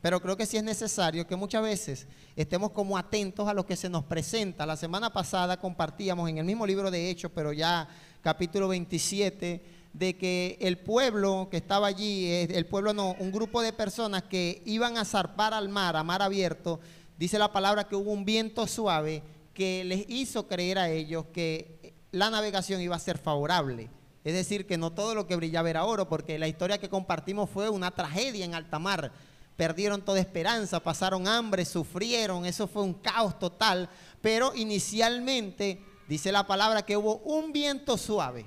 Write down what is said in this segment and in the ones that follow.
pero creo que sí es necesario que muchas veces estemos como atentos a lo que se nos presenta. La semana pasada compartíamos en el mismo libro de Hechos, pero ya capítulo 27, de que el pueblo que estaba allí, el pueblo no, un grupo de personas que iban a zarpar al mar, a mar abierto, dice la palabra que hubo un viento suave que les hizo creer a ellos que la navegación iba a ser favorable. Es decir, que no todo lo que brillaba era oro, porque la historia que compartimos fue una tragedia en alta mar. Perdieron toda esperanza, pasaron hambre, sufrieron, eso fue un caos total. Pero inicialmente dice la palabra que hubo un viento suave.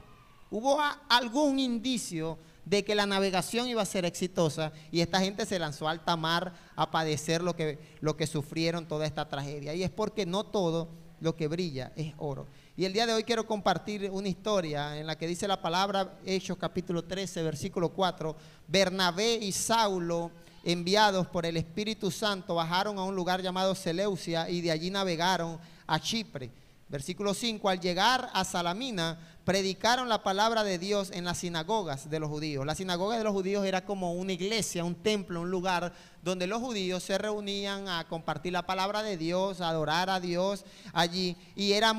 Hubo algún indicio de que la navegación iba a ser exitosa y esta gente se lanzó a alta mar a padecer lo que sufrieron toda esta tragedia. Y es porque no todo lo que brilla es oro. Y el día de hoy quiero compartir una historia en la que dice la palabra, Hechos capítulo 13, versículo 4, Bernabé y Saulo, enviados por el Espíritu Santo, bajaron a un lugar llamado Seleucia y de allí navegaron a Chipre. Versículo 5, al llegar a Salamina, predicaron la palabra de Dios en las sinagogas de los judíos. La sinagoga de los judíos era como una iglesia, un templo, un lugar donde los judíos se reunían a compartir la palabra de Dios, a adorar a Dios allí. Y era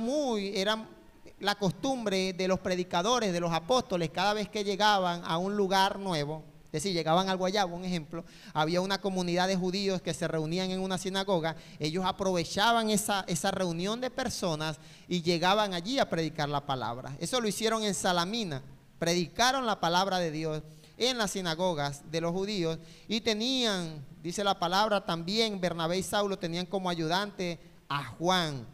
la costumbre de los predicadores, de los apóstoles, cada vez que llegaban a un lugar nuevo, es decir, llegaban al Guayabo, un ejemplo, había una comunidad de judíos que se reunían en una sinagoga, ellos aprovechaban esa reunión de personas y llegaban allí a predicar la palabra. Eso lo hicieron en Salamina, predicaron la palabra de Dios en las sinagogas de los judíos y tenían, dice la palabra, también Bernabé y Saulo tenían como ayudante a Juan.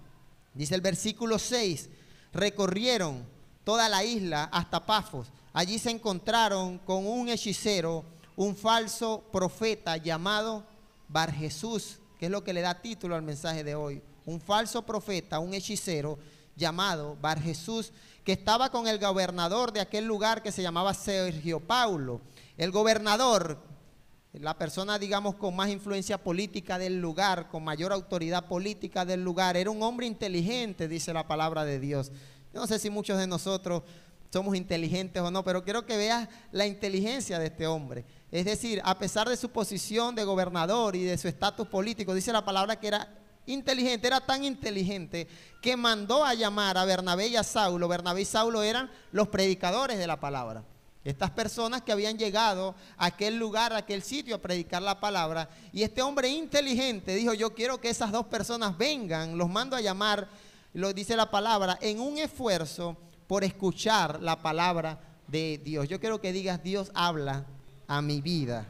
Dice el versículo 6, recorrieron toda la isla hasta Pafos. Allí se encontraron con un hechicero, un falso profeta llamado Barjesús, que es lo que le da título al mensaje de hoy. Un falso profeta, un hechicero llamado Barjesús, que estaba con el gobernador de aquel lugar que se llamaba Sergio Paulo. El gobernador, la persona digamos con más influencia política del lugar, con mayor autoridad política del lugar, era un hombre inteligente, dice la palabra de Dios. Yo no sé si muchos de nosotros somos inteligentes o no, pero quiero que veas la inteligencia de este hombre. Es decir, a pesar de su posición de gobernador y de su estatus político, dice la palabra que era inteligente, era tan inteligente que mandó a llamar a Bernabé y a Saulo. Bernabé y Saulo eran los predicadores de la palabra. Estas personas que habían llegado a aquel lugar, a aquel sitio a predicar la palabra. Y este hombre inteligente dijo, yo quiero que esas dos personas vengan, los mando a llamar, lo dice la palabra, en un esfuerzo por escuchar la palabra de Dios. Yo quiero que digas, Dios habla a mi vida.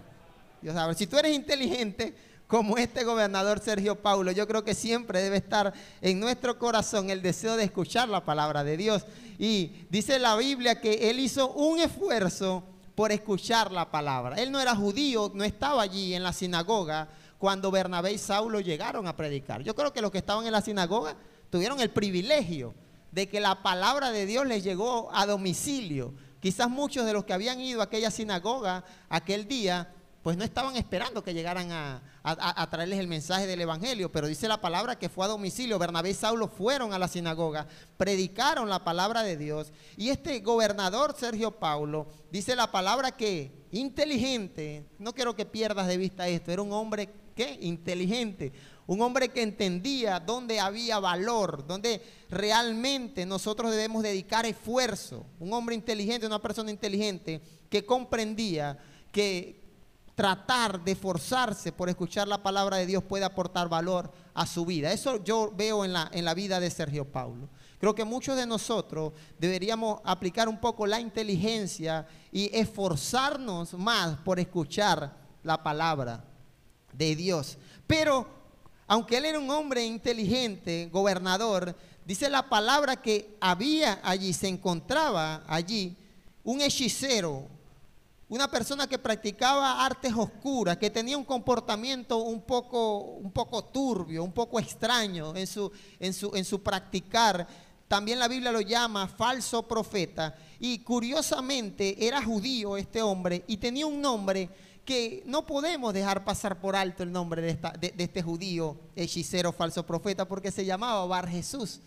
Dios habla. Si tú eres inteligente como este gobernador Sergio Paulo, yo creo que siempre debe estar en nuestro corazón el deseo de escuchar la palabra de Dios. Y dice la Biblia que él hizo un esfuerzo por escuchar la palabra. Él no era judío, no estaba allí en la sinagoga cuando Bernabé y Saulo llegaron a predicar. Yo creo que los que estaban en la sinagoga tuvieron el privilegio de que la palabra de Dios les llegó a domicilio. Quizás muchos de los que habían ido a aquella sinagoga aquel día, pues no estaban esperando que llegaran a traerles el mensaje del evangelio, pero dice la palabra que fue a domicilio. Bernabé y Saulo fueron a la sinagoga, predicaron la palabra de Dios, y este gobernador Sergio Paulo, dice la palabra que inteligente, no quiero que pierdas de vista esto, era un hombre ¿qué? Inteligente, un hombre que entendía dónde había valor, dónde realmente nosotros debemos dedicar esfuerzo. Un hombre inteligente, una persona inteligente que comprendía que tratar de esforzarse por escuchar la palabra de Dios puede aportar valor a su vida. Eso yo veo en la vida de Sergio Paulo. Creo que muchos de nosotros deberíamos aplicar un poco la inteligencia y esforzarnos más por escuchar la palabra de Dios. Pero aunque él era un hombre inteligente, gobernador, dice la palabra que había allí, se encontraba allí un hechicero, una persona que practicaba artes oscuras, que tenía un comportamiento un poco turbio, un poco extraño en su practicar. También la Biblia lo llama falso profeta. Y curiosamente era judío este hombre y tenía un nombre que no podemos dejar pasar por alto, el nombre de este judío hechicero falso profeta, porque se llamaba Barjesús.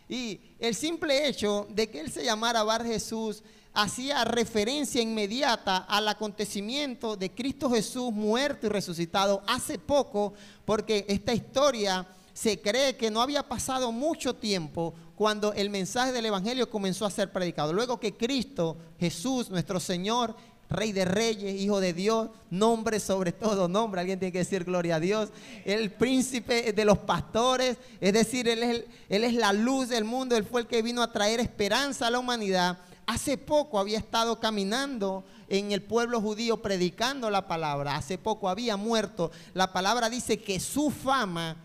Y el simple hecho de que él se llamara Barjesús hacía referencia inmediata al acontecimiento de Cristo Jesús muerto y resucitado hace poco, porque esta historia se cree que no había pasado mucho tiempo cuando el mensaje del Evangelio comenzó a ser predicado. Luego que Cristo Jesús, nuestro Señor, Rey de Reyes, Hijo de Dios, nombre sobre todo nombre, alguien tiene que decir gloria a Dios, el príncipe de los pastores, es decir, Él es la luz del mundo, Él fue el que vino a traer esperanza a la humanidad. Hace poco había estado caminando en el pueblo judío predicando la palabra, hace poco había muerto. La palabra dice que su fama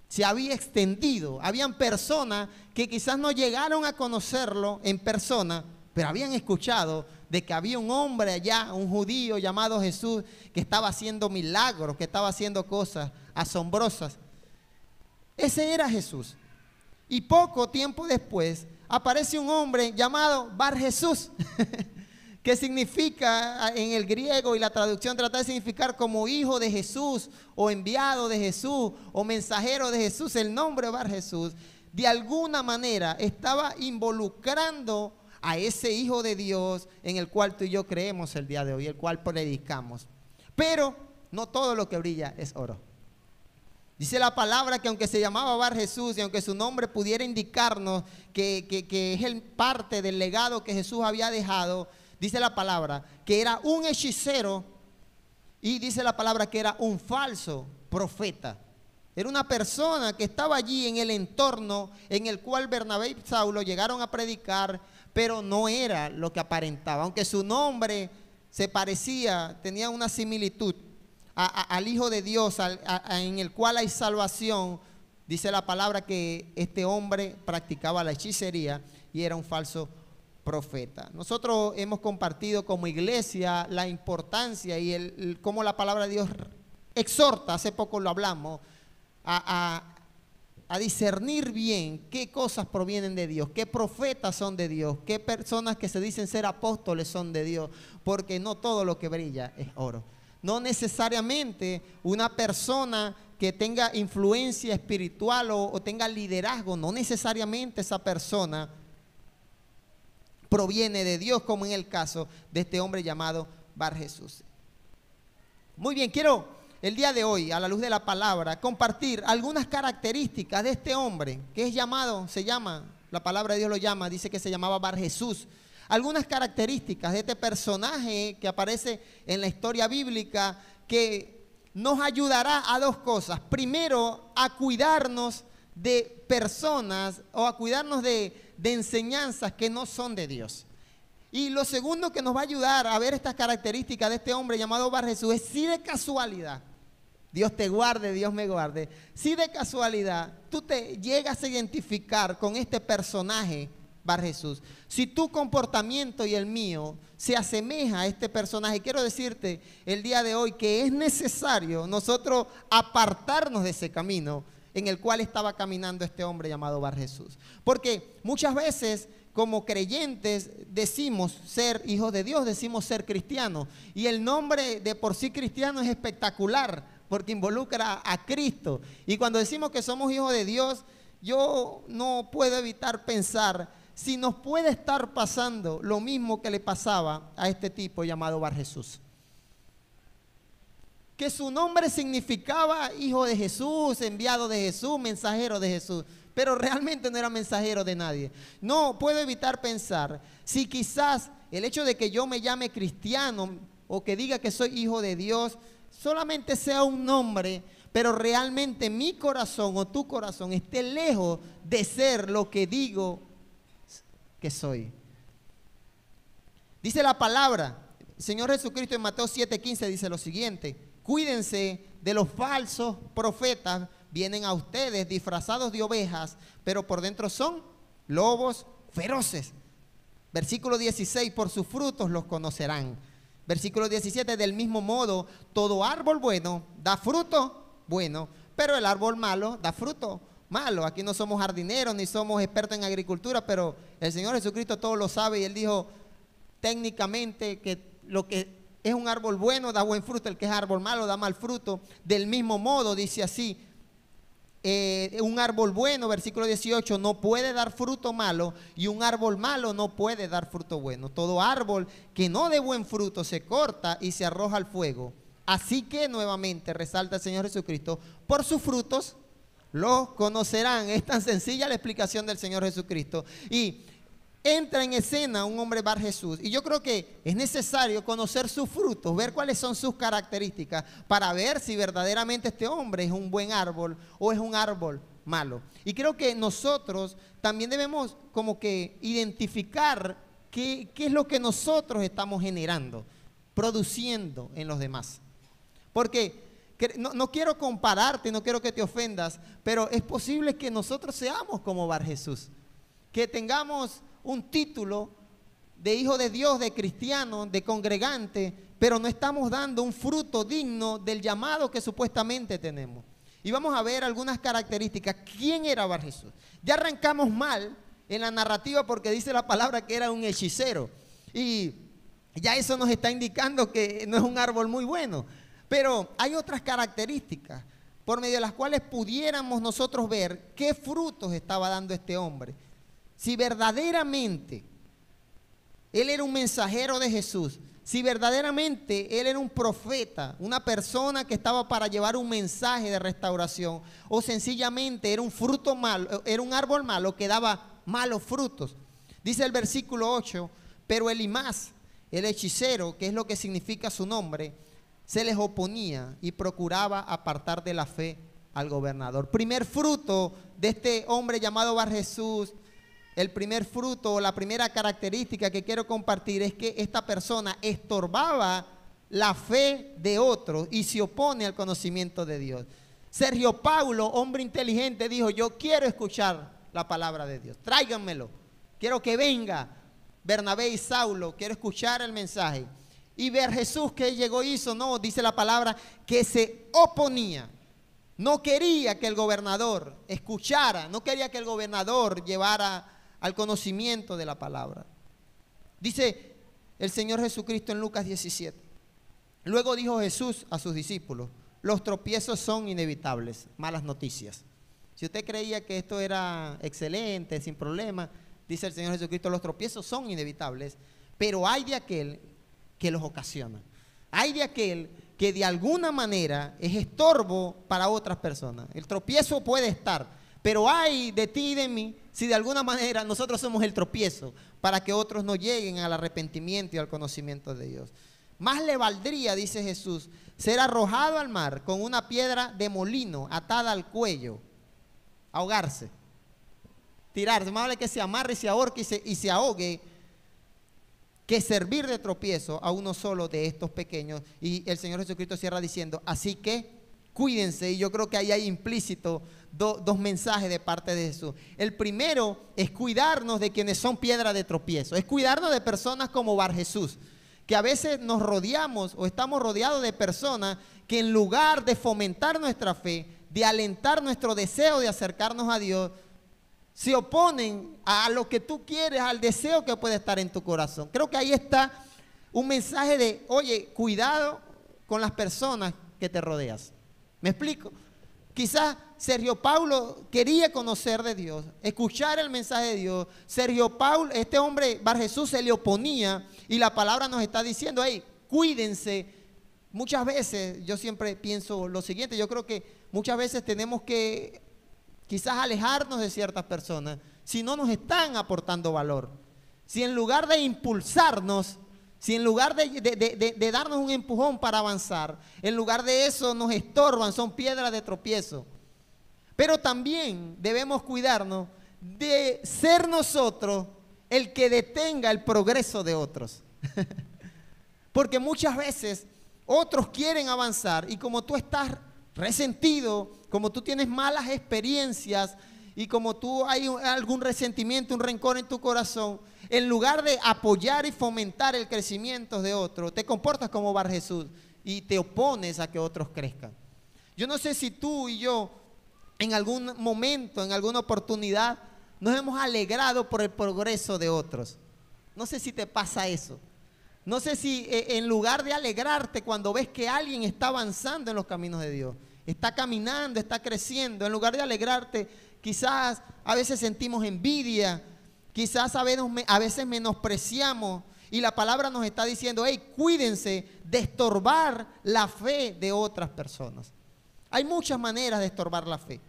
se había extendido. Habían personas que quizás no llegaron a conocerlo en persona, pero habían escuchado de que había un hombre allá, un judío llamado Jesús, que estaba haciendo milagros, que estaba haciendo cosas asombrosas. Ese era Jesús. Y poco tiempo después aparece un hombre llamado Bar Jesús, que significa en el griego, y la traducción trata de significar como hijo de Jesús, o enviado de Jesús, o mensajero de Jesús. El nombre Bar Jesús de alguna manera estaba involucrando a ese Hijo de Dios en el cual tú y yo creemos el día de hoy, el cual predicamos. Pero no todo lo que brilla es oro. Dice la palabra que aunque se llamaba Bar Jesús y aunque su nombre pudiera indicarnos que es el parte del legado que Jesús había dejado, dice la palabra que era un hechicero, y dice la palabra que era un falso profeta. Era una persona que estaba allí en el entorno en el cual Bernabé y Saulo llegaron a predicar, pero no era lo que aparentaba. Aunque su nombre se parecía, tenía una similitud al Hijo de Dios, en el cual hay salvación. Dice la palabra que este hombre practicaba la hechicería y era un falso profeta. Nosotros hemos compartido como iglesia la importancia y cómo la palabra de Dios exhorta, hace poco lo hablamos, a discernir bien qué cosas provienen de Dios, qué profetas son de Dios, qué personas que se dicen ser apóstoles son de Dios, porque no todo lo que brilla es oro. No necesariamente una persona que tenga influencia espiritual o tenga liderazgo, no necesariamente esa persona proviene de Dios, como en el caso de este hombre llamado Bar Jesús. Muy bien, quiero el día de hoy, a la luz de la palabra, compartir algunas características de este hombre que es llamado, la palabra de Dios lo llama, dice que se llamaba Bar Jesús. Algunas características de este personaje que aparece en la historia bíblica que nos ayudará a dos cosas. Primero, a cuidarnos de personas o a cuidarnos de enseñanzas que no son de Dios. Y lo segundo que nos va a ayudar a ver estas características de este hombre llamado Bar Jesús es si de casualidad, Dios te guarde, Dios me guarde, si de casualidad tú te llegas a identificar con este personaje Bar Jesús, si tu comportamiento y el mío se asemeja a este personaje, quiero decirte el día de hoy que es necesario nosotros apartarnos de ese camino en el cual estaba caminando este hombre llamado Bar Jesús. Porque muchas veces como creyentes decimos ser hijos de Dios, decimos ser cristianos, y el nombre de por sí cristiano es espectacular porque involucra a Cristo. Y cuando decimos que somos hijos de Dios, yo no puedo evitar pensar si nos puede estar pasando lo mismo que le pasaba a este tipo llamado Bar Jesús. Que su nombre significaba hijo de Jesús, enviado de Jesús, mensajero de Jesús, pero realmente no era mensajero de nadie. No puedo evitar pensar si quizás el hecho de que yo me llame cristiano o que diga que soy hijo de Dios solamente sea un nombre, pero realmente mi corazón o tu corazón esté lejos de ser lo que digo que soy. Dice la palabra, el Señor Jesucristo en Mateo 7:15 dice lo siguiente: cuídense de los falsos profetas, vienen a ustedes disfrazados de ovejas, pero por dentro son lobos feroces. Versículo 16, por sus frutos los conocerán. Versículo 17, del mismo modo, todo árbol bueno da fruto bueno, pero el árbol malo da fruto malo. Aquí no somos jardineros ni somos expertos en agricultura, pero el Señor Jesucristo todo lo sabe y Él dijo técnicamente que lo que es un árbol bueno da buen fruto, el que es árbol malo da mal fruto. Del mismo modo, dice así, un árbol bueno, versículo 18, no puede dar fruto malo, y un árbol malo no puede dar fruto bueno. Todo árbol que no dé buen fruto se corta y se arroja al fuego. Así que nuevamente resalta el Señor Jesucristo, por sus frutos los conocerán. Es tan sencilla la explicación del Señor Jesucristo. Y entra en escena un hombre Bar Jesús. Y yo creo que es necesario conocer sus frutos, ver cuáles son sus características, para ver si verdaderamente este hombre es un buen árbol o es un árbol malo. Y creo que nosotros también debemos como que identificar qué es lo que nosotros estamos generando, produciendo en los demás. Porque no quiero compararte, no quiero que te ofendas, pero es posible que nosotros seamos como Bar Jesús, que tengamos un título de hijo de Dios, de cristiano, de congregante, pero no estamos dando un fruto digno del llamado que supuestamente tenemos. Y vamos a ver algunas características. ¿Quién era Bar Jesús? Ya arrancamos mal en la narrativa porque dice la palabra que era un hechicero. Y ya eso nos está indicando que no es un árbol muy bueno. Pero hay otras características por medio de las cuales pudiéramos nosotros ver qué frutos estaba dando este hombre. Si verdaderamente él era un mensajero de Jesús, si verdaderamente él era un profeta, una persona que estaba para llevar un mensaje de restauración, o sencillamente era un fruto malo, era un árbol malo que daba malos frutos. Dice el versículo 8, pero Elimás, el hechicero, que es lo que significa su nombre, se les oponía y procuraba apartar de la fe al gobernador. Primer fruto de este hombre llamado Bar Jesús, el primer fruto o la primera característica que quiero compartir es que esta persona estorbaba la fe de otros y se opone al conocimiento de Dios. Sergio Paulo, hombre inteligente, dijo: yo quiero escuchar la palabra de Dios, tráiganmelo, quiero que venga Bernabé y Saulo, quiero escuchar el mensaje. Y ver Jesús que llegó hizo, no, dice la palabra, que se oponía. No quería que el gobernador escuchara, no quería que el gobernador llevara al conocimiento de la palabra. Dice el Señor Jesucristo en Lucas 17. Luego dijo Jesús a sus discípulos: los tropiezos son inevitables, malas noticias. Si usted creía que esto era excelente, sin problema, dice el Señor Jesucristo, los tropiezos son inevitables, pero hay de aquel que los ocasiona. Hay de aquel que de alguna manera es estorbo para otras personas. El tropiezo puede estar, pero hay de ti y de mí si de alguna manera nosotros somos el tropiezo para que otros no lleguen al arrepentimiento y al conocimiento de Dios. Más le valdría, dice Jesús, ser arrojado al mar con una piedra de molino atada al cuello, ahogarse, tirarse, más vale que se amarre y se ahorque y se ahogue, que servir de tropiezo a uno solo de estos pequeños. Y el Señor Jesucristo cierra diciendo: así que cuídense. Y yo creo que ahí hay implícito dos mensajes de parte de Jesús. El primero es cuidarnos de quienes son piedra de tropiezo, es cuidarnos de personas como Bar Jesús, que a veces nos rodeamos o estamos rodeados de personas que en lugar de fomentar nuestra fe, de alentar nuestro deseo de acercarnos a Dios, se oponen a lo que tú quieres, al deseo que puede estar en tu corazón. Creo que ahí está un mensaje de: oye, cuidado con las personas que te rodeas. ¿Me explico? Quizás Sergio Paulo quería conocer de Dios, escuchar el mensaje de Dios. Sergio Paulo, este hombre Bar Jesús, se le oponía, y la palabra nos está diciendo: hey, cuídense. Muchas veces yo siempre pienso lo siguiente: yo creo que muchas veces tenemos que quizás alejarnos de ciertas personas si no nos están aportando valor. Si en lugar de impulsarnos, si en lugar de darnos un empujón para avanzar, en lugar de eso nos estorban, son piedras de tropiezo. Pero también debemos cuidarnos de ser nosotros el que detenga el progreso de otros. Porque muchas veces otros quieren avanzar y como tú estás resentido, como tú tienes malas experiencias y como tú hay algún resentimiento, un rencor en tu corazón, en lugar de apoyar y fomentar el crecimiento de otros, te comportas como Bar Jesús y te opones a que otros crezcan. Yo no sé si tú y yo en algún momento, en alguna oportunidad, nos hemos alegrado por el progreso de otros. No sé si te pasa eso. No sé si en lugar de alegrarte cuando ves que alguien está avanzando en los caminos de Dios, está caminando, está creciendo. En lugar de alegrarte, quizás a veces sentimos envidia, quizás a veces menospreciamos. Y la palabra nos está diciendo, hey, cuídense de estorbar la fe de otras personas. Hay muchas maneras de estorbar la fe.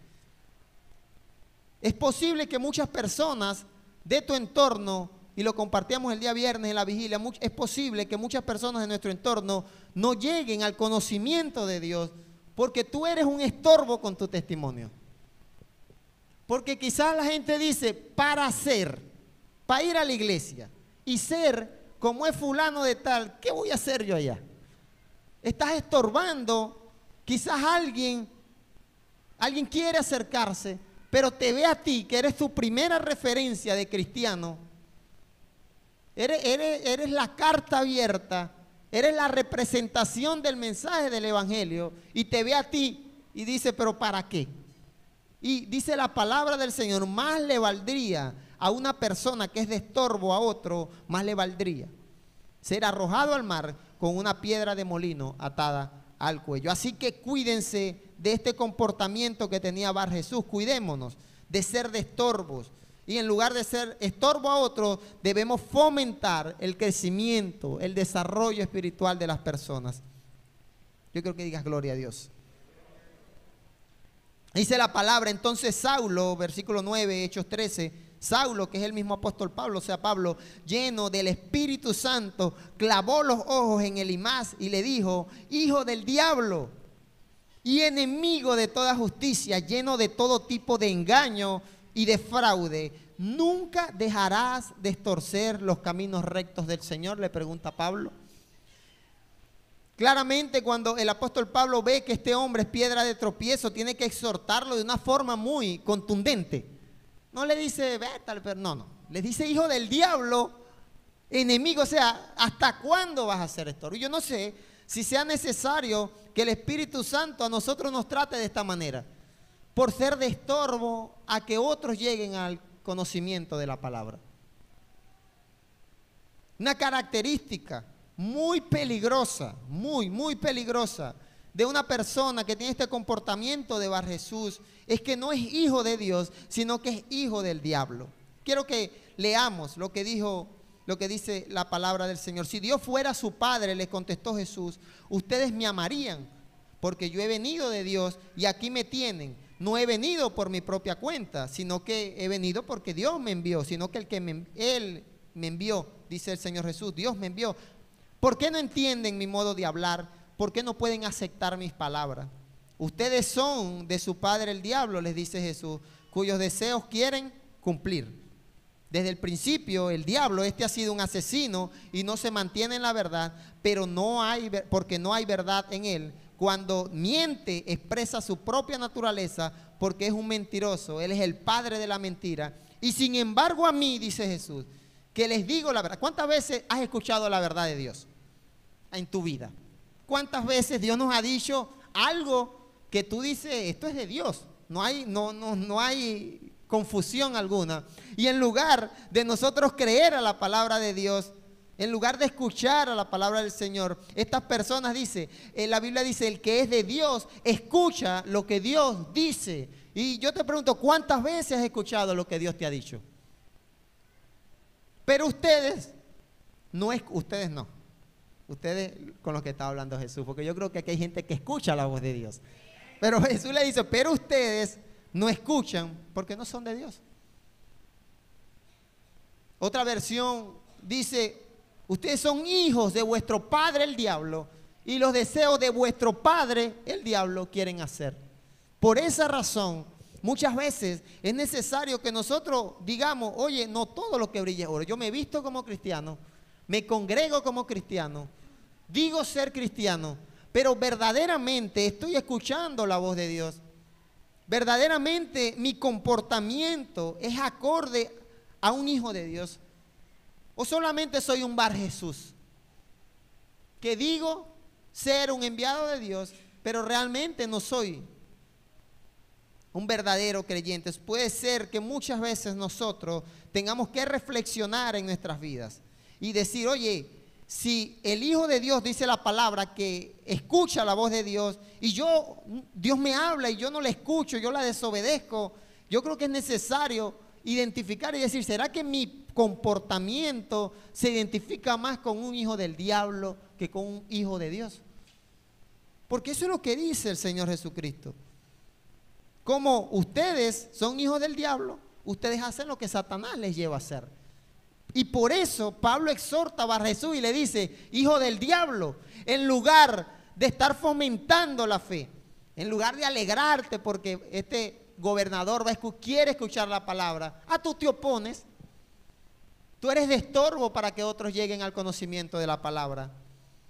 Es posible que muchas personas de tu entorno, y lo compartíamos el día viernes en la vigilia, es posible que muchas personas de nuestro entorno no lleguen al conocimiento de Dios porque tú eres un estorbo con tu testimonio. Porque quizás la gente dice, para ir a la iglesia y ser como es fulano de tal, ¿qué voy a hacer yo allá? Estás estorbando, quizás alguien quiere acercarse, pero te ve a ti, que eres tu primera referencia de cristiano. Eres la carta abierta, eres la representación del mensaje del evangelio, y te ve a ti y dice, pero ¿para qué? Y dice la palabra del Señor, más le valdría a una persona que es de estorbo a otro, más le valdría ser arrojado al mar con una piedra de molino atada al cuello. Así que cuídense de este comportamiento que tenía Bar Jesús. Cuidémonos de ser de estorbos. Y en lugar de ser estorbo a otros, debemos fomentar el crecimiento, el desarrollo espiritual de las personas. Yo creo que digas gloria a Dios. Dice la palabra, entonces Saulo, versículo 9, Hechos 13, Saulo, que es el mismo apóstol Pablo, o sea, Pablo, lleno del Espíritu Santo, clavó los ojos en Elímas y le dijo, hijo del diablo y enemigo de toda justicia, lleno de todo tipo de engaño y de fraude, ¿nunca dejarás de torcer los caminos rectos del Señor?, le pregunta Pablo. Claramente, cuando el apóstol Pablo ve que este hombre es piedra de tropiezo, tiene que exhortarlo de una forma muy contundente. No le dice, vete, pero no, le dice hijo del diablo, enemigo, o sea, ¿hasta cuándo vas a hacer esto? Yo no sé si sea necesario que el Espíritu Santo a nosotros nos trate de esta manera, por ser de estorbo a que otros lleguen al conocimiento de la palabra. Una característica muy peligrosa, muy peligrosa de una persona que tiene este comportamiento de Bar Jesús es que no es hijo de Dios, sino que es hijo del diablo. Quiero que leamos lo que dice la palabra del Señor. Si Dios fuera su Padre, le contestó Jesús, ustedes me amarían, porque yo he venido de Dios y aquí me tienen. No he venido por mi propia cuenta, sino que he venido porque Dios me envió, sino que Él me envió, dice el Señor Jesús, Dios me envió. ¿Por qué no entienden mi modo de hablar? ¿Por qué no pueden aceptar mis palabras? Ustedes son de su padre el diablo, les dice Jesús, cuyos deseos quieren cumplir. Desde el principio el diablo, ha sido un asesino y no se mantiene en la verdad, pero porque no hay verdad en él. Cuando miente, expresa su propia naturaleza porque es un mentiroso. Él es el padre de la mentira. Y sin embargo a mí, dice Jesús, que les digo la verdad. ¿Cuántas veces has escuchado la verdad de Dios en tu vida? ¿Cuántas veces Dios nos ha dicho algo que tú dices, esto es de Dios? No hay confusión alguna. Y en lugar de nosotros creer a la palabra de Dios, en lugar de escuchar a la palabra del Señor, estas personas la Biblia dice, el que es de Dios escucha lo que Dios dice. Y yo te pregunto, ¿cuántas veces has escuchado lo que Dios te ha dicho? Pero ustedes no. Ustedes con los que está hablando Jesús, porque yo creo que aquí hay gente que escucha la voz de Dios. Pero Jesús le dice, pero ustedes no escuchan porque no son de Dios. Otra versión dice, ustedes son hijos de vuestro padre el diablo y los deseos de vuestro padre el diablo quieren hacer. Por esa razón, muchas veces es necesario que nosotros digamos, oye, no todo lo que brilla es oro. Yo me he visto como cristiano, me congrego como cristiano, digo ser cristiano, pero verdaderamente estoy escuchando la voz de Dios. Verdaderamente mi comportamiento es acorde a un hijo de Dios. O solamente soy un Bar Jesús, que digo ser un enviado de Dios, pero realmente no soy un verdadero creyente. Puede ser que muchas veces nosotros tengamos que reflexionar en nuestras vidas y decir, oye, si el Hijo de Dios dice la palabra que escucha la voz de Dios y Dios me habla y yo no la escucho, yo la desobedezco, yo creo que es necesario identificar y decir, ¿será que mi comportamiento se identifica más con un hijo del diablo que con un hijo de Dios? Porque eso es lo que dice el Señor Jesucristo. Como ustedes son hijos del diablo, ustedes hacen lo que Satanás les lleva a hacer. Y por eso Pablo exhorta a Bar-Jesús y le dice, hijo del diablo, en lugar de estar fomentando la fe, en lugar de alegrarte porque este gobernador quiere escuchar la palabra, tú te opones. Tú eres de estorbo para que otros lleguen al conocimiento de la palabra.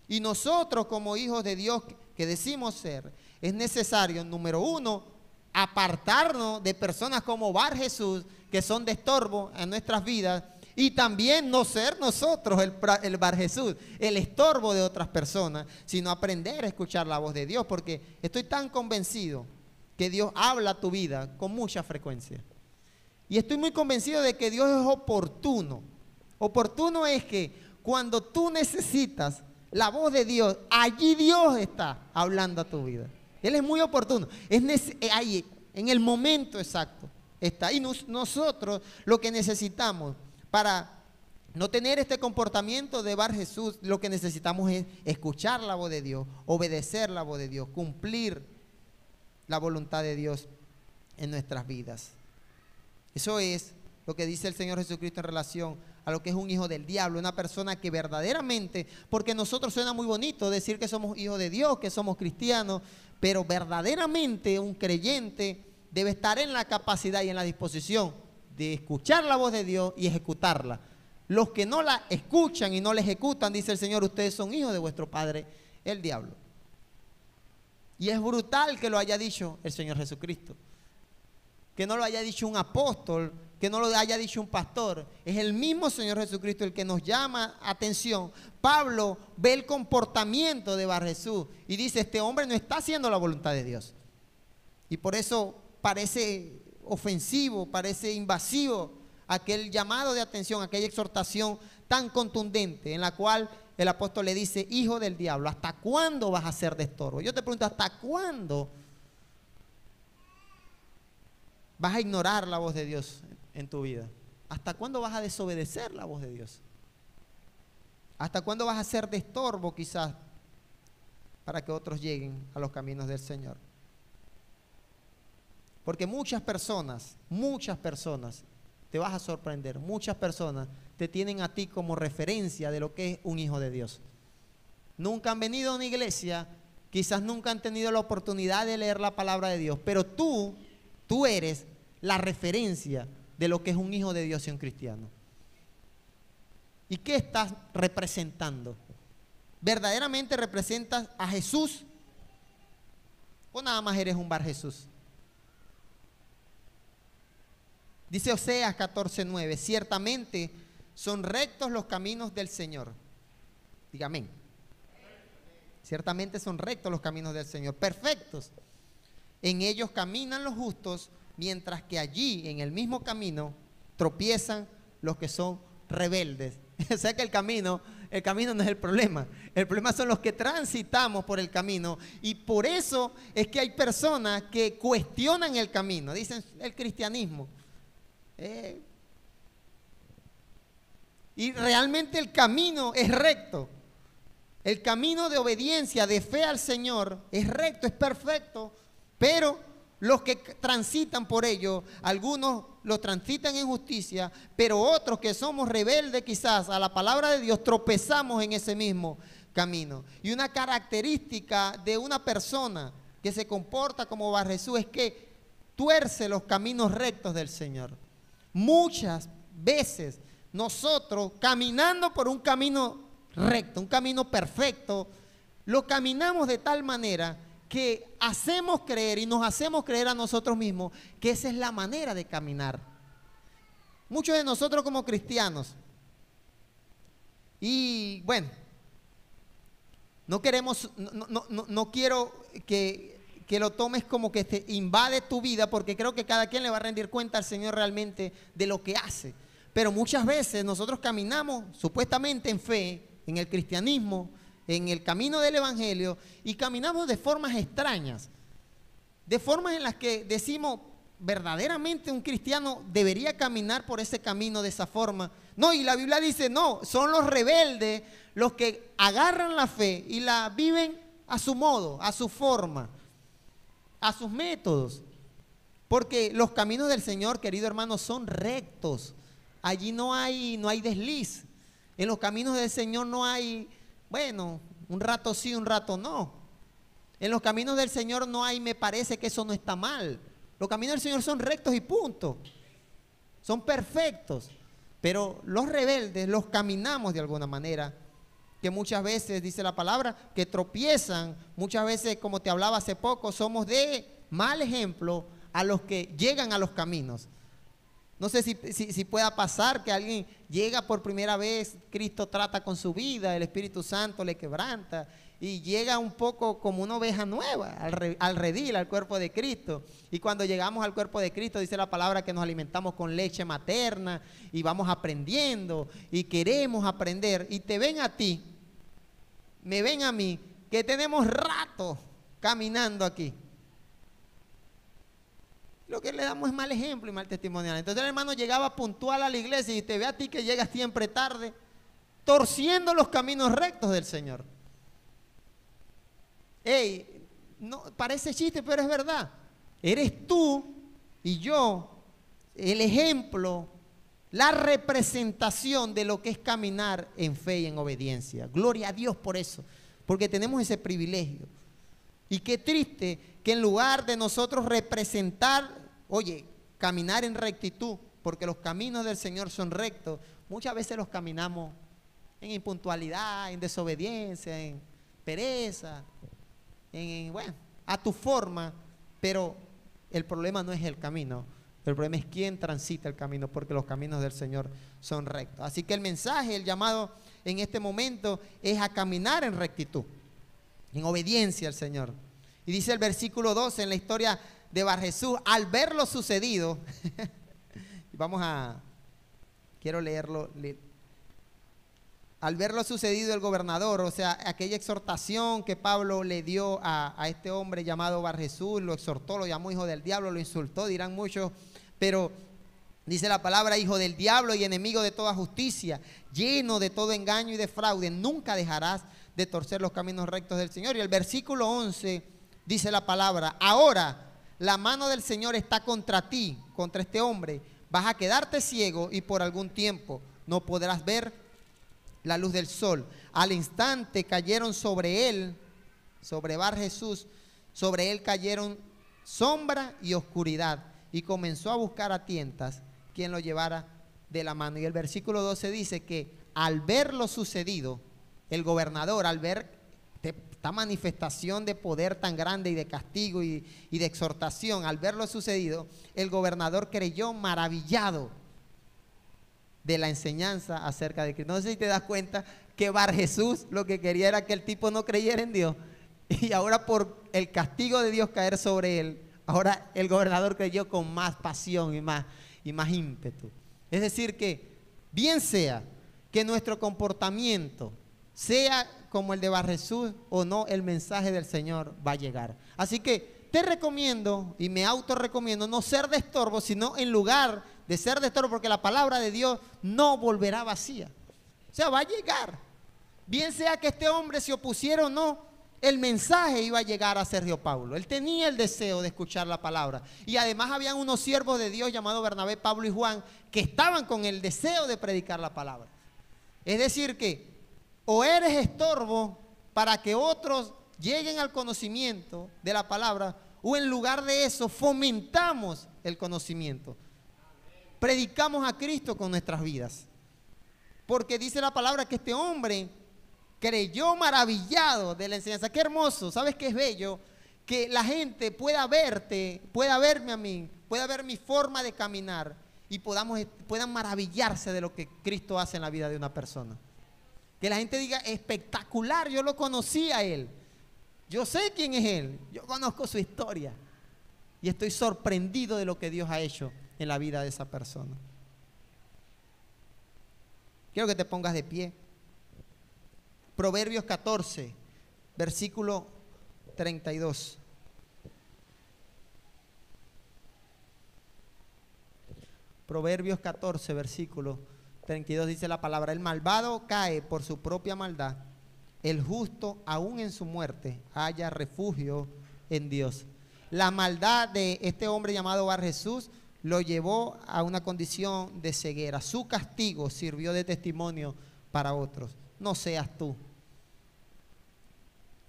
Y nosotros como hijos de Dios que decimos ser, es necesario, número uno, apartarnos de personas como Bar-Jesús, que son de estorbo en nuestras vidas, y también no ser nosotros el Bar-Jesús, el estorbo de otras personas, sino aprender a escuchar la voz de Dios, porque estoy tan convencido que Dios habla a tu vida con mucha frecuencia. Y estoy muy convencido de que Dios es oportuno. Oportuno es que cuando tú necesitas la voz de Dios, allí Dios está hablando a tu vida. Él es muy oportuno. Ahí, en el momento exacto está. Y nosotros lo que necesitamos para no tener este comportamiento de Bar-Jesús, lo que necesitamos es escuchar la voz de Dios, obedecer la voz de Dios, cumplir la voluntad de Dios en nuestras vidas. Eso es lo que dice el Señor Jesucristo en relación a lo que es un hijo del diablo, una persona que verdaderamente, porque nosotros suena muy bonito decir que somos hijos de Dios, que somos cristianos, pero verdaderamente un creyente debe estar en la capacidad y en la disposición de escuchar la voz de Dios y ejecutarla. Los que no la escuchan y no la ejecutan, dice el Señor, ustedes son hijos de vuestro padre, el diablo. Y es brutal que lo haya dicho el Señor Jesucristo, que no lo haya dicho un apóstol, que no lo haya dicho un pastor. Es el mismo Señor Jesucristo el que nos llama atención. Pablo ve el comportamiento de Bar-Jesús y dice, este hombre no está haciendo la voluntad de Dios. Y por eso parece ofensivo, parece invasivo aquel llamado de atención, aquella exhortación tan contundente en la cual el apóstol le dice, hijo del diablo, ¿hasta cuándo vas a ser de estorbo? Yo te pregunto, ¿hasta cuándo vas a ignorar la voz de Dios en tu vida? ¿Hasta cuándo vas a desobedecer la voz de Dios? ¿Hasta cuándo vas a ser de estorbo quizás para que otros lleguen a los caminos del Señor? Porque muchas personas, te vas a sorprender, muchas personas te tienen a ti como referencia de lo que es un hijo de Dios. Nunca han venido a una iglesia, quizás nunca han tenido la oportunidad de leer la palabra de Dios, pero tú eres la referencia de lo que es un hijo de Dios y un cristiano. ¿Y qué estás representando? ¿Verdaderamente representas a Jesús o nada más eres un Bar-Jesús? Dice Oseas 14:9, ciertamente son rectos los caminos del Señor. Diga amén. Ciertamente son rectos los caminos del Señor, perfectos. En ellos caminan los justos, mientras que allí, en el mismo camino, tropiezan los que son rebeldes. O sea que el camino no es el problema son los que transitamos por el camino. Y por eso es que hay personas que cuestionan el camino, dicen el cristianismo. Y realmente el camino es recto. El camino de obediencia, de fe al Señor es recto, es perfecto, pero los que transitan por ello, algunos lo transitan en justicia, pero otros que somos rebeldes quizás a la palabra de Dios, tropezamos en ese mismo camino. Y una característica de una persona que se comporta como Bar-Jesús es que tuerce los caminos rectos del Señor. Muchas veces nosotros caminando por un camino recto, un camino perfecto, lo caminamos de tal manera que hacemos creer y nos hacemos creer a nosotros mismos que esa es la manera de caminar. Muchos de nosotros como cristianos, y bueno, no quiero que lo tomes como que te invade tu vida, porque creo que cada quien le va a rendir cuenta al Señor realmente de lo que hace. Pero muchas veces nosotros caminamos supuestamente en fe, en el cristianismo, en el camino del evangelio, y caminamos de formas extrañas, de formas en las que decimos, verdaderamente un cristiano debería caminar por ese camino de esa forma. No, y la Biblia dice, no, son los rebeldes los que agarran la fe y la viven a su modo, a su forma, a sus métodos. Porque los caminos del Señor, querido hermano, son rectos. Allí no hay desliz. En los caminos del Señor no hay, bueno, un rato sí, un rato no. En los caminos del Señor no hay, me parece que eso no está mal. Los caminos del Señor son rectos y punto. Son perfectos. Pero los rebeldes los caminamos de alguna manera, que muchas veces, dice la palabra, que tropiezan. Muchas veces, como te hablaba hace poco, somos de mal ejemplo a los que llegan a los caminos. No sé si pueda pasar que alguien llega por primera vez, Cristo trata con su vida, el Espíritu Santo le quebranta y llega un poco como una oveja nueva al redil, al cuerpo de Cristo. Y cuando llegamos al cuerpo de Cristo, dice la palabra que nos alimentamos con leche materna y vamos aprendiendo y queremos aprender. Y te ven a ti, me ven a mí, que tenemos rato caminando aquí. Lo que le damos es mal ejemplo y mal testimonial. Entonces el hermano llegaba puntual a la iglesia y te ve a ti que llegas siempre tarde, torciendo los caminos rectos del Señor. Ey, no, parece chiste, pero es verdad. Eres tú y yo el ejemplo, la representación de lo que es caminar en fe y en obediencia. Gloria a Dios por eso, porque tenemos ese privilegio. Y qué triste que en lugar de nosotros representar, oye, caminar en rectitud, porque los caminos del Señor son rectos, muchas veces los caminamos en impuntualidad, en desobediencia, en pereza, bueno, a tu forma, pero el problema no es el camino, el problema es quién transita el camino, porque los caminos del Señor son rectos. Así que el mensaje, el llamado en este momento es a caminar en rectitud, en obediencia al Señor. Y dice el versículo 12 en la historia de Bar Jesús, al ver lo sucedido, quiero leerlo, al ver lo sucedido el gobernador, o sea, aquella exhortación que Pablo le dio a este hombre llamado Bar Jesús, lo exhortó, lo llamó hijo del diablo, lo insultó, dirán muchos, pero dice la palabra, hijo del diablo y enemigo de toda justicia, lleno de todo engaño y de fraude, nunca dejarás de torcer los caminos rectos del Señor. Y el versículo 11 dice la palabra, ahora la mano del Señor está contra ti, contra este hombre, vas a quedarte ciego y por algún tiempo no podrás ver la luz del sol. Al instante cayeron sobre él, sobre Bar Jesús, sobre él cayeron sombra y oscuridad y comenzó a buscar a tientas quien lo llevara de la mano. Y el versículo 12 dice que al ver lo sucedido, el gobernador, al ver esta manifestación de poder tan grande y de castigo y de exhortación, al ver lo sucedido, el gobernador creyó maravillado de la enseñanza acerca de Cristo. No sé si te das cuenta que Bar Jesús lo que quería era que el tipo no creyera en Dios. Y ahora por el castigo de Dios caer sobre él, ahora el gobernador creyó con más pasión y más ímpetu. Es decir que, bien sea que nuestro comportamiento sea como el de Bar Jesús o no, el mensaje del Señor va a llegar. Así que te recomiendo y me autorrecomiendo no ser de estorbo, sino en lugar de ser de estorbo, porque la palabra de Dios no volverá vacía. O sea, va a llegar. Bien sea que este hombre se opusiera o no, el mensaje iba a llegar a Sergio Paulo. Él tenía el deseo de escuchar la palabra. Y además habían unos siervos de Dios llamados Bernabé, Pablo y Juan, que estaban con el deseo de predicar la palabra. Es decir que o eres estorbo para que otros lleguen al conocimiento de la palabra, o en lugar de eso fomentamos el conocimiento. Predicamos a Cristo con nuestras vidas. Porque dice la palabra que este hombre creyó maravillado de la enseñanza. Qué hermoso, ¿sabes qué es bello? Que la gente pueda verte, pueda verme a mí, pueda ver mi forma de caminar y puedan maravillarse de lo que Cristo hace en la vida de una persona. Que la gente diga, espectacular, yo lo conocí a él. Yo sé quién es él, yo conozco su historia y estoy sorprendido de lo que Dios ha hecho en la vida de esa persona. Quiero que te pongas de pie. Proverbios 14, versículo 32. Proverbios 14, versículo 32 dice la palabra: el malvado cae por su propia maldad, el justo aún en su muerte halla refugio en Dios. La maldad de este hombre llamado Bar Jesús lo llevó a una condición de ceguera. Su castigo sirvió de testimonio para otros. No seas tú.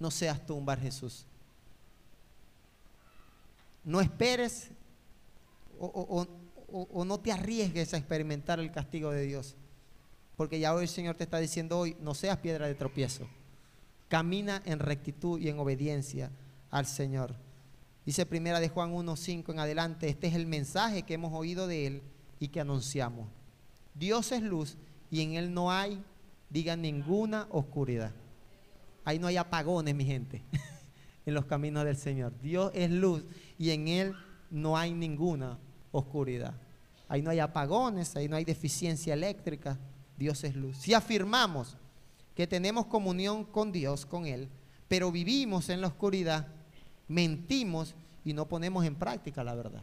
No seas tú un Bar Jesús. No esperes o no te arriesgues a experimentar el castigo de Dios. Porque ya hoy el Señor te está diciendo hoy, no seas piedra de tropiezo. Camina en rectitud y en obediencia al Señor. Dice primera de Juan 1:5 en adelante: este es el mensaje que hemos oído de Él y que anunciamos. Dios es luz y en Él no hay, digan, ninguna oscuridad. Ahí no hay apagones, mi gente, en los caminos del Señor. Dios es luz y en Él no hay ninguna oscuridad. Ahí no hay apagones, ahí no hay deficiencia eléctrica. Dios es luz. Si afirmamos que tenemos comunión con Dios, con Él, pero vivimos en la oscuridad, mentimos y no ponemos en práctica la verdad.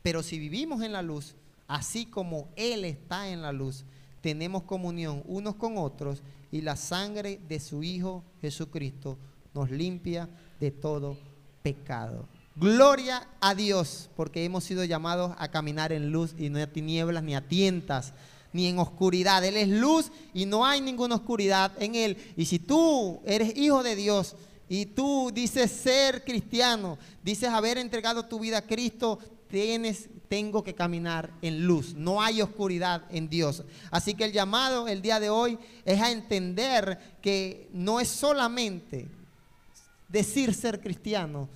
Pero si vivimos en la luz, así como Él está en la luz, tenemos comunión unos con otros y la sangre de su Hijo Jesucristo nos limpia de todo pecado. Gloria a Dios, porque hemos sido llamados a caminar en luz y no a tinieblas ni a tientas ni en oscuridad. Él es luz y no hay ninguna oscuridad en Él. Y si tú eres hijo de Dios y tú dices ser cristiano, dices haber entregado tu vida a Cristo, tengo que caminar en luz. No hay oscuridad en Dios. Así que el llamado el día de hoy es a entender que no es solamente decir ser cristiano,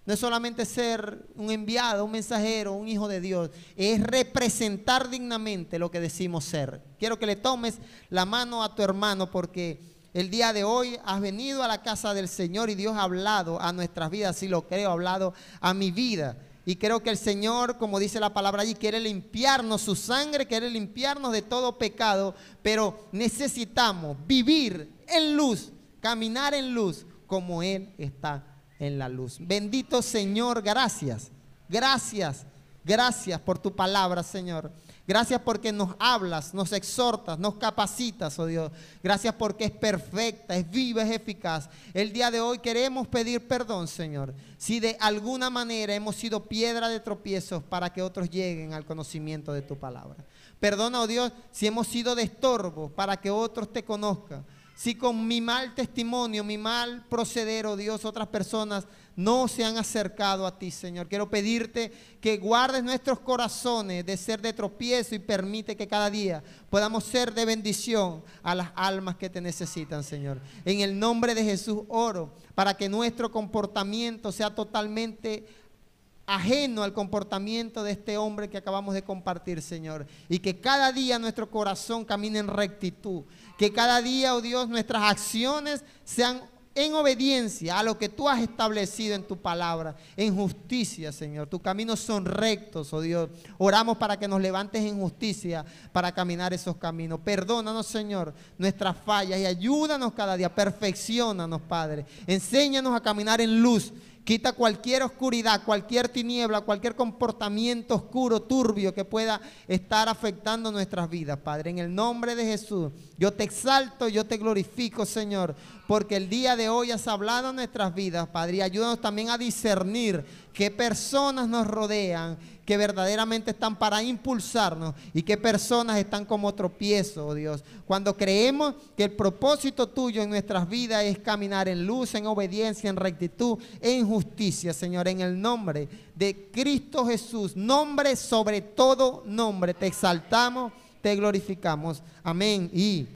no es solamente ser un enviado, un mensajero, un hijo de Dios. Es representar dignamente lo que decimos ser. Quiero que le tomes la mano a tu hermano, porque el día de hoy has venido a la casa del Señor y Dios ha hablado a nuestras vidas. Sí lo creo, ha hablado a mi vida. Y creo que el Señor, como dice la palabra allí, quiere limpiarnos su sangre, quiere limpiarnos de todo pecado. Pero necesitamos vivir en luz, caminar en luz como Él está en la luz. Bendito Señor, gracias, gracias, gracias por tu palabra, Señor. Gracias porque nos hablas, nos exhortas, nos capacitas, oh Dios. Gracias porque es perfecta, es viva, es eficaz. El día de hoy queremos pedir perdón, Señor, si de alguna manera hemos sido piedra de tropiezos para que otros lleguen al conocimiento de tu palabra. Perdona, oh Dios, si hemos sido de estorbo para que otros te conozcan. Si con mi mal testimonio, mi mal proceder, oh Dios, otras personas no se han acercado a ti, Señor. Quiero pedirte que guardes nuestros corazones de ser de tropiezo y permite que cada día podamos ser de bendición a las almas que te necesitan, Señor. En el nombre de Jesús oro para que nuestro comportamiento sea totalmente ajeno al comportamiento de este hombre que acabamos de compartir, Señor, y que cada día nuestro corazón camine en rectitud, que cada día, oh Dios, nuestras acciones sean en obediencia a lo que tú has establecido en tu palabra, en justicia, Señor. Tus caminos son rectos, oh Dios. Oramos para que nos levantes en justicia para caminar esos caminos. Perdónanos, Señor, nuestras fallas y ayúdanos cada día. Perfecciónanos, Padre. Enséñanos a caminar en luz. Quita cualquier oscuridad, cualquier tiniebla, cualquier comportamiento oscuro, turbio que pueda estar afectando nuestras vidas, Padre. En el nombre de Jesús, yo te exalto, yo te glorifico, Señor, porque el día de hoy has hablado en nuestras vidas, Padre. Y ayúdanos también a discernir qué personas nos rodean, que verdaderamente están para impulsarnos y qué personas están como tropiezo, oh Dios. Cuando creemos que el propósito tuyo en nuestras vidas es caminar en luz, en obediencia, en rectitud, en justicia, Señor, en el nombre de Cristo Jesús, nombre sobre todo nombre, te exaltamos, te glorificamos. Amén. Y